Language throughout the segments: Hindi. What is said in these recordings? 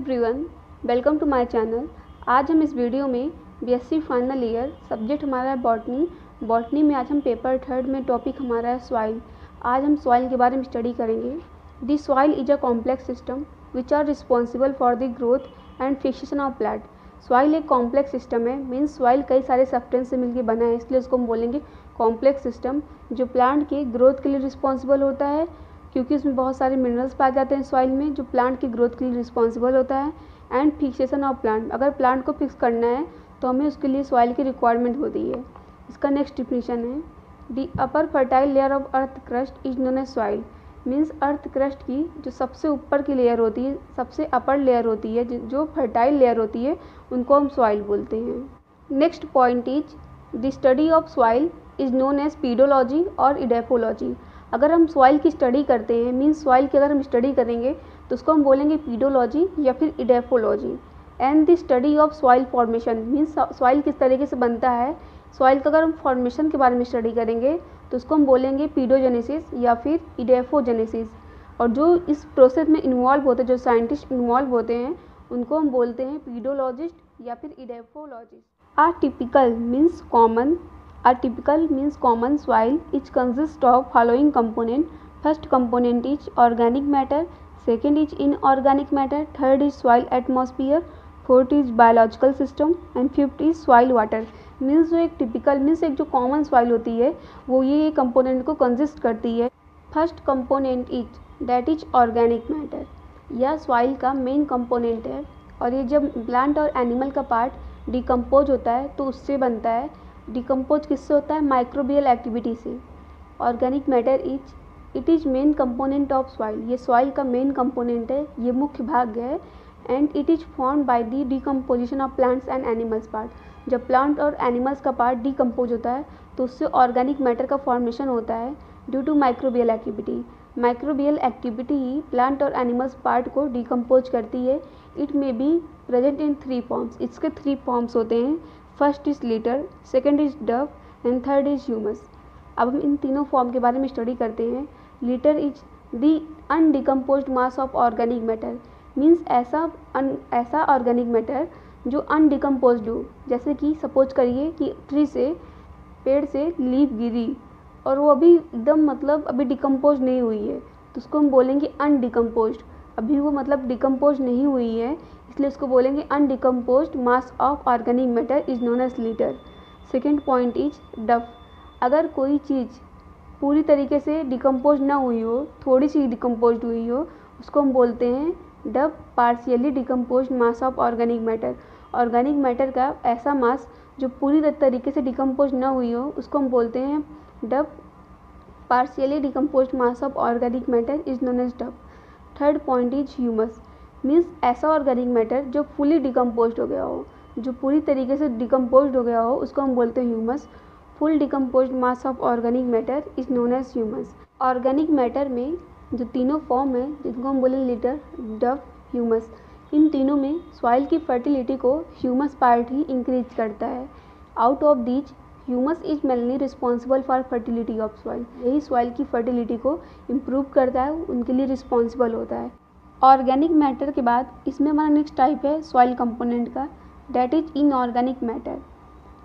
Everyone, welcome to my channel. आज हम इस वीडियो में बीएससी फाइनल ईयर सब्जेक्ट हमारा है बॉटनी में आज हम पेपर थर्ड में टॉपिक हमारा है सॉइल। आज हम सॉइल के बारे में स्टडी करेंगे। The soil is a complex system which are responsible for the growth and fixation of plant. Soil एक कॉम्प्लेक्स सिस्टम है, मीन्स सॉइल कई सारे सब्सटेंस से मिलकर बना है, इसलिए उसको हम बोलेंगे कॉम्प्लेक्स सिस्टम, जो प्लांट की ग्रोथ के लिए रिस्पॉन्सिबल होता है, क्योंकि उसमें बहुत सारे मिनरल्स पाए जाते हैं सॉइल में, जो प्लांट की ग्रोथ के लिए रिस्पॉन्सिबल होता है। एंड फिक्सेशन ऑफ प्लांट, अगर प्लांट को फिक्स करना है तो हमें उसके लिए सॉइल की रिक्वायरमेंट होती है। इसका नेक्स्ट डिफिनीशन है, the upper fertile layer of earth crust is known as soil. Means earth crust की जो सबसे ऊपर की लेयर होती है, सबसे अपर लेयर होती है, जो फर्टाइल लेयर होती है, उनको हम सॉइल बोलते हैं। Next point is the study of soil is known as pedology और इडेफोलॉजी। अगर हम सॉइल की स्टडी करते हैं, मीन्स सॉइल की अगर हम स्टडी करेंगे तो उसको हम बोलेंगे पीडोलॉजी या फिर edaphology. And the study of soil formation, means soil किस तरीके से बनता है, सॉइल का अगर हम फॉर्मेशन के बारे में स्टडी करेंगे तो उसको हम बोलेंगे पीडोजेनेसिस या फिर इडेफोजेनेसिस। और जो इस प्रोसेस में इन्वॉल्व होते हैं, जो साइंटिस्ट इन्वॉल्व होते हैं, उनको हम बोलते हैं पीडोलॉजिस्ट या फिर edaphologist. Typical means common soil which consists of following component. First component is organic matter, second is inorganic matter, third is soil atmosphere, fourth is biological system and fifth is soil water. Means जो एक टिपिकल मीन्स एक जो कॉमन सॉइल होती है वो ये कंपोनेंट को कंसिस्ट करती है। First component is that is organic matter, यह सॉइल का मेन कंपोनेंट है, और ये जब प्लांट और एनिमल का पार्ट डिकम्पोज होता है तो उससे बनता है। डिकम्पोज किससे होता है? माइक्रोबियल एक्टिविटी से। Organic matter it is main component of soil, ये सॉइल का मेन कंपोनेंट है, ये मुख्य भाग है। And it is formed by the decomposition of plants and animals part. जब प्लांट और एनिमल्स का पार्ट डिकम्पोज होता है तो उससे ऑर्गेनिक मैटर का फॉर्मेशन होता है due to microbial activity. Microbial activity ही प्लांट और एनिमल्स पार्ट को डिकम्पोज करती है। It may be present in 3 forms, इसके 3 फॉर्म्स होते हैं। First is litter, second is duff and third is humus. अब हम इन तीनों फॉर्म के बारे में स्टडी करते हैं। Litter is the undecomposed mass of organic matter, means ऐसा ऑर्गेनिक मैटर जो अनडिकम्पोज्ड हो। जैसे कि सपोज करिए कि पेड़ से लीफ गिरी और वो अभी एकदम अभी डिकम्पोज नहीं हुई है, तो उसको हम बोलेंगे अनडिकम्पोज्ड। अभी वो डिकम्पोज नहीं हुई है, इसलिए उसको बोलेंगे undecomposed mass of organic matter is known as litter. Second point is duff, अगर कोई चीज़ पूरी तरीके से डिकम्पोज ना हुई हो, थोड़ी सी डिकम्पोज हुई हो, उसको हम बोलते हैं duff partially decomposed mass of organic matter. Organic matter का ऐसा मास जो पूरी तरीके से डिकम्पोज ना हुई हो, उसको हम बोलते हैं duff partially decomposed mass of organic matter is known as duff. Third point is humus, means ऐसा ऑर्गेनिक मैटर जो फुली डिकम्पोज्ड हो गया हो, जो पूरी तरीके से डिकम्पोज्ड हो गया हो, उसको हम बोलते हैं humus. Full decomposed mass of organic matter is known as humus. Organic matter में जो तीनों फॉर्म है, जिनको हम बोलें लीटर, डफ, ह्यूमस, इन तीनों में सॉइल की फर्टिलिटी को ह्यूमस पार्ट ही इंक्रीज करता है। Out of these humus is mainly responsible for fertility of soil, यही सॉइल की फर्टिलिटी को इम्प्रूव करता है, उनके लिए रिस्पॉन्सिबल होता है। ऑर्गेनिक मैटर के बाद इसमें हमारा नेक्स्ट टाइप है सॉइल कंपोनेंट का, that is inorganic matter.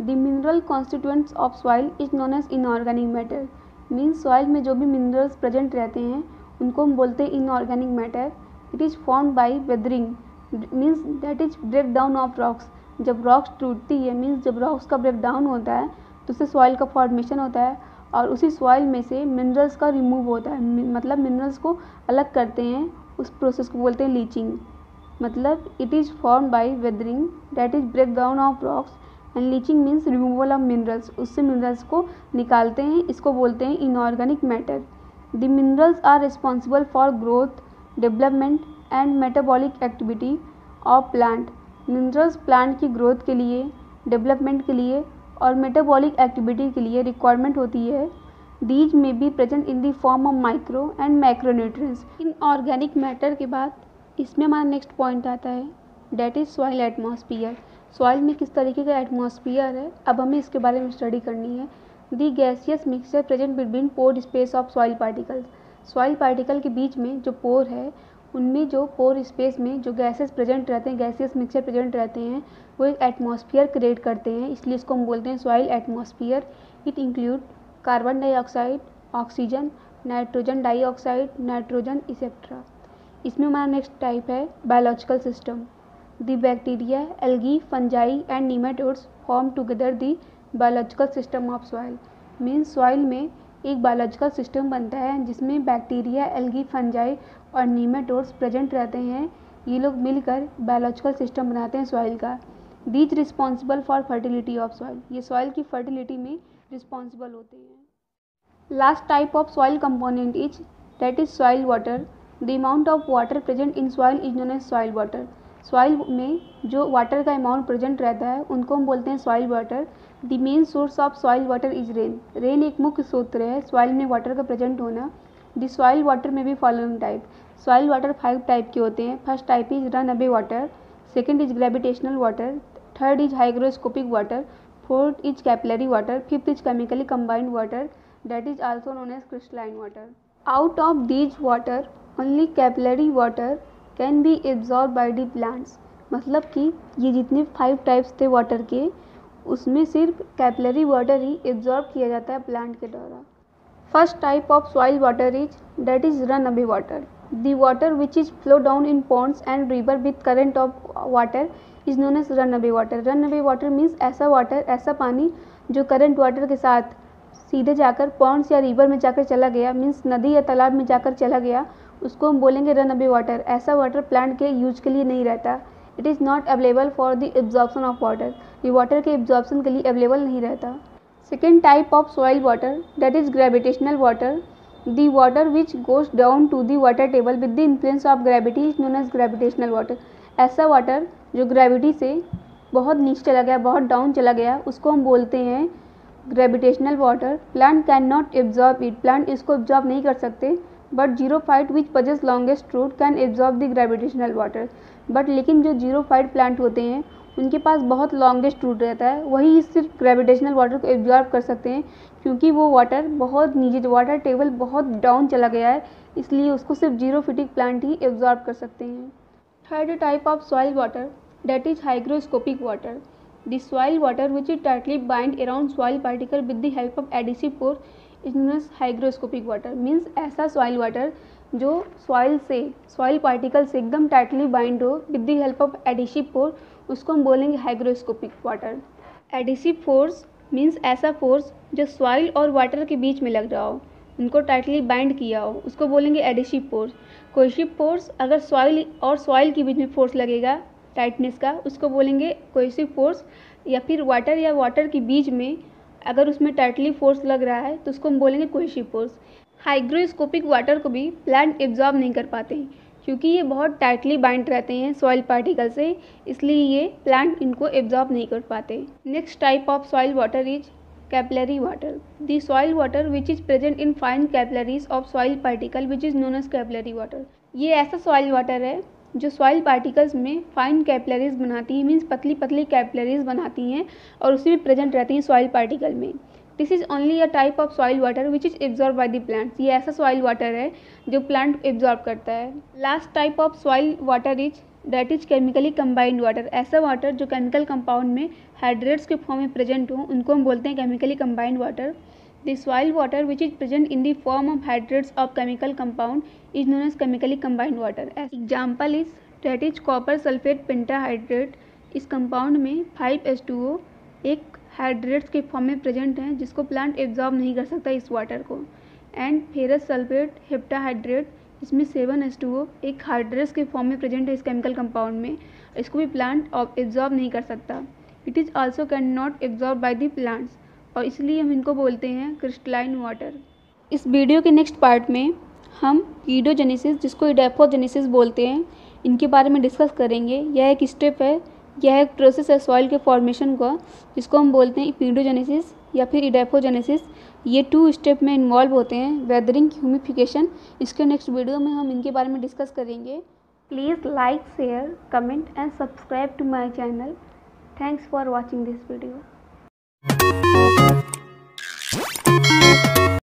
The mineral constituents of soil is known as inorganic matter. Means soil में जो भी मिनरल्स प्रेजेंट रहते हैं उनको हम बोलते हैं inorganic matter. It is formed by weathering, means that is break down of rocks. जब रॉक्स टूटती है, मीन्स जब रॉक्स का ब्रेक डाउन होता है तो उससे सॉइल का फॉर्मेशन होता है, और उसी सॉइल में से मिनरल्स का रिमूव होता है, मिनरल्स को अलग करते हैं, उस प्रोसेस को बोलते हैं leaching. It is form by weathering, that is break down of rocks, and leaching means removal of minerals, उससे मिनरल्स को निकालते हैं, इसको बोलते हैं inorganic matter. The minerals are responsible for growth, development and metabolic activity of plant. Minerals plant की ग्रोथ के लिए, डेवलपमेंट के लिए और मेटाबॉलिक एक्टिविटी के लिए रिक्वायरमेंट होती है। These may be present in the form of micro and macronutrients. Inorganic matter के बाद इसमें हमारा नेक्स्ट पॉइंट आता है, that is soil atmosphere. Soil में किस तरीके का एटमॉस्फियर है, अब हमें इसके बारे में स्टडी करनी है। The gaseous mixture present between pored space of soil particles. Soil particle के बीच में जो पोर है उनमें जो पोर स्पेस में जो गैसेस प्रेजेंट रहते हैं, गैसियस मिक्सचर प्रेजेंट रहते हैं, वो एक एटमॉस्फेयर क्रिएट करते हैं, इसलिए इसको हम बोलते हैं soil atmosphere. It include carbon dioxide, oxygen, nitrogen dioxide, nitrogen etcetera. इसमें हमारा नेक्स्ट टाइप है biological system. The bacteria, algae, fungi and nematodes form together the biological system of soil. Means soil में एक बायोलॉजिकल सिस्टम बनता है जिसमें बैक्टीरिया, एल्गी, फंजाई और नीमेटोड्स प्रेजेंट रहते हैं। ये लोग मिलकर बायोलॉजिकल सिस्टम बनाते हैं सॉइल का। These responsible for fertility of soil, ये सॉइल की फर्टिलिटी में रिस्पॉन्सिबल होते हैं। Last type of soil component is that is soil water. The amount of water present in soil is known as soil water. Soil में जो वाटर का अमाउंट प्रेजेंट रहता है उनको हम बोलते हैं soil water. The main source of soil water is rain. Rain एक मुख्य स्रोत है सॉइल में वाटर का प्रेजेंट होना। द सॉइल वाटर में भी following type. Soil water 5 type के होते हैं। First type is run away water, second is gravitational water, third is hygroscopic water, fourth is capillary water, fifth is chemically combined water that is also known as crystalline water. Out of these water only capillary water can be absorb by the plants. मतलब कि ये जितने 5 टाइप्स थे वाटर के, उसमें सिर्फ कैपिलरी वाटर ही एब्जॉर्ब किया जाता है प्लांट के द्वारा। First type of soil water is that is run away water. The water which is flow down in ponds and river with current of water is known as run away water. Run away water means ऐसा वाटर, ऐसा पानी जो करंट वाटर के साथ सीधे जाकर पॉन्ड्स या रिवर में जाकर चला गया, मीन्स नदी या तालाब में जाकर चला गया, उसको हम बोलेंगे रन अवे वाटर। ऐसा वाटर प्लांट के यूज के लिए नहीं रहता। It is not available for the absorption of water. ये वाटर के एब्जॉर्प्शन के लिए अवेलेबल नहीं रहता। Second type of soil water that is gravitational water. The water which goes down to the water table with the influence of gravity is known as gravitational water. ऐसा वाटर जो ग्रेविटी से बहुत नीचे चला गया, बहुत डाउन चला गया, उसको हम बोलते हैं gravitational water. Plant can not absorb it, plant इसको एब्जॉर्ब नहीं कर सकते। But xerophyte which possess longest route can absorb the gravitational water. But लेकिन जो जीरोफाइट प्लांट होते हैं उनके पास बहुत लॉन्गेस्ट रूट रहता है, वही सिर्फ ग्रेविटेशनल वाटर को एब्जॉर्ब कर सकते हैं, क्योंकि वो वाटर बहुत नीचे, वाटर टेबल बहुत डाउन चला गया है, इसलिए उसको सिर्फ जीरोफिटिक प्लांट ही एब्जॉर्ब कर सकते हैं। Third type of soil water that is hygroscopic water. The soil water which is tightly bind around soil particle with the help of adhesive pore is known as hygroscopic water. Means ऐसा सॉइल वाटर जो सॉइल पार्टिकल से एकदम टाइटली बाइंड हो with the help of adhesive pore, उसको हम बोलेंगे hygroscopic water. Adhesive force means ऐसा फोर्स जो सॉइल और वाटर के बीच में लग रहा हो, उनको टाइटली बाइंड किया हो, उसको बोलेंगे एडिसिव फोर्स। कोहेसिव फोर्स अगर सॉइल और सॉइल के बीच में फोर्स लगेगा टाइटनेस का, उसको बोलेंगे कोहेसिव फोर्स। या फिर वाटर या वाटर के बीच में अगर उसमें टाइटली फोर्स लग रहा है तो उसको हम बोलेंगे कोहेसिव फोर्स। हाइग्रोस्कोपिक वाटर को भी प्लांट एब्जॉर्ब नहीं कर पाते क्योंकि ये बहुत टाइटली बाइंड रहते हैं सॉइल पार्टिकल से, इसलिए ये प्लांट इनको एब्जॉर्ब नहीं कर पाते। Next type of soil water is capillary water. The soil water which is present in fine capillaries of soil particle which is known as capillary water. ये ऐसा सॉइल वाटर है जो सॉइल पार्टिकल्स में फाइन कैपिलरीज बनाती हैं, मीन्स पतली पतली कैपिलरीज बनाती हैं और उसी में प्रेजेंट रहती हैं सॉइल पार्टिकल में। This is only a type of soil water which is absorb by the plants. ये ऐसा सॉइल वाटर है जो प्लांट एब्जॉर्ब करता है। Last type of soil water is that is chemically combined water. ऐसा वाटर जो केमिकल कंपाउंड में हाइड्रेट्स के फॉर्म में प्रेजेंट हो, उनको हम बोलते हैं chemically combined water. The soil water which is present in the form of hydrates of chemical compound is known as chemically combined water. Example is that is copper sulphate pentahydrate. इस कंपाउंड में 5H2O एक हाइड्रेट्स के फॉर्म में प्रेजेंट हैं जिसको प्लांट एब्जॉर्ब नहीं कर सकता इस वाटर को। एंड फेरस सल्फेट हेप्टाहाइड्रेट, इसमें 7H2O एक हाइड्रेट्स के फॉर्म में प्रेजेंट है इस केमिकल कंपाउंड में, इसको भी प्लांट एब्जॉर्ब नहीं कर सकता। It is also can not absorb by the plants और इसलिए हम इनको बोलते हैं क्रिस्टलाइन वाटर। इस वीडियो के नेक्स्ट पार्ट में हम ईडोजेनेसिस, जिसको इडेफोजेनेसिस बोलते हैं, इनके बारे में डिस्कस करेंगे। यह एक स्टेप है, यह एक प्रोसेस है सॉइल के फॉर्मेशन का, जिसको हम बोलते हैं ईडोजेनेसिस या फिर इडेफोजेनेसिस। ये 2 स्टेप में इन्वॉल्व होते हैं, वेदरिंग, ह्यूमिफिकेशन। इसके नेक्स्ट वीडियो में हम इनके बारे में डिस्कस करेंगे। Please like, share, comment and subscribe to my channel. Thanks for watching this video.